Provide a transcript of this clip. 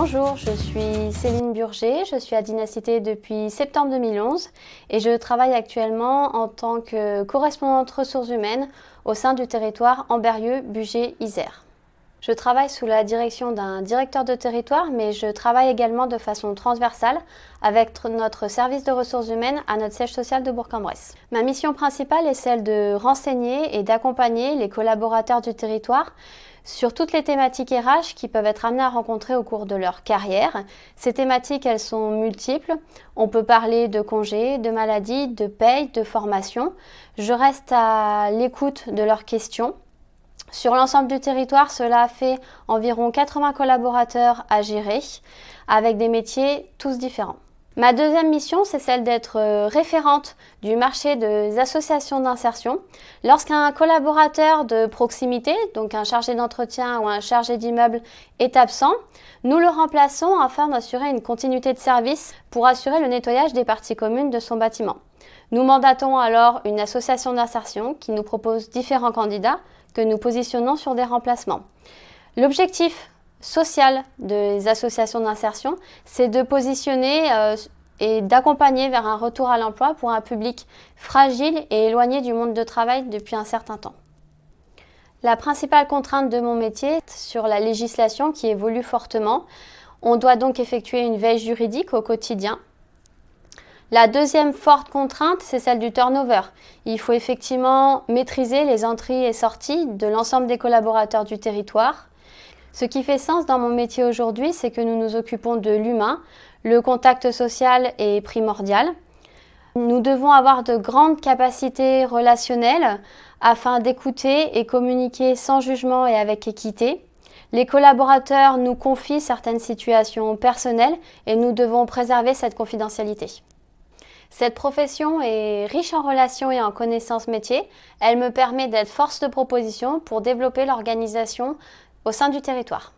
Bonjour, je suis Céline Burger, je suis à Dynacité depuis septembre 2011 et je travaille actuellement en tant que correspondante ressources humaines au sein du territoire Ambérieu-Bugey-Isère. Je travaille sous la direction d'un directeur de territoire, mais je travaille également de façon transversale avec notre service de ressources humaines à notre siège social de Bourg-en-Bresse. Ma mission principale est celle de renseigner et d'accompagner les collaborateurs du territoire sur toutes les thématiques RH qu'ils peuvent être amenés à rencontrer au cours de leur carrière. Ces thématiques, elles sont multiples. On peut parler de congés, de maladies, de paye, de formation. Je reste à l'écoute de leurs questions. Sur l'ensemble du territoire, cela fait environ 80 collaborateurs à gérer, avec des métiers tous différents. Ma deuxième mission, c'est celle d'être référente du marché des associations d'insertion. Lorsqu'un collaborateur de proximité, donc un chargé d'entretien ou un chargé d'immeuble, est absent, nous le remplaçons afin d'assurer une continuité de service pour assurer le nettoyage des parties communes de son bâtiment. Nous mandatons alors une association d'insertion qui nous propose différents candidats que nous positionnons sur des remplacements. L'objectif social des associations d'insertion, c'est de positionner et d'accompagner vers un retour à l'emploi pour un public fragile et éloigné du monde du travail depuis un certain temps. La principale contrainte de mon métier est sur la législation qui évolue fortement. On doit donc effectuer une veille juridique au quotidien. La deuxième forte contrainte, c'est celle du turnover. Il faut effectivement maîtriser les entrées et sorties de l'ensemble des collaborateurs du territoire. Ce qui fait sens dans mon métier aujourd'hui, c'est que nous nous occupons de l'humain. Le contact social est primordial. Nous devons avoir de grandes capacités relationnelles afin d'écouter et communiquer sans jugement et avec équité. Les collaborateurs nous confient certaines situations personnelles et nous devons préserver cette confidentialité. Cette profession est riche en relations et en connaissances métiers. Elle me permet d'être force de proposition pour développer l'organisation au sein du territoire.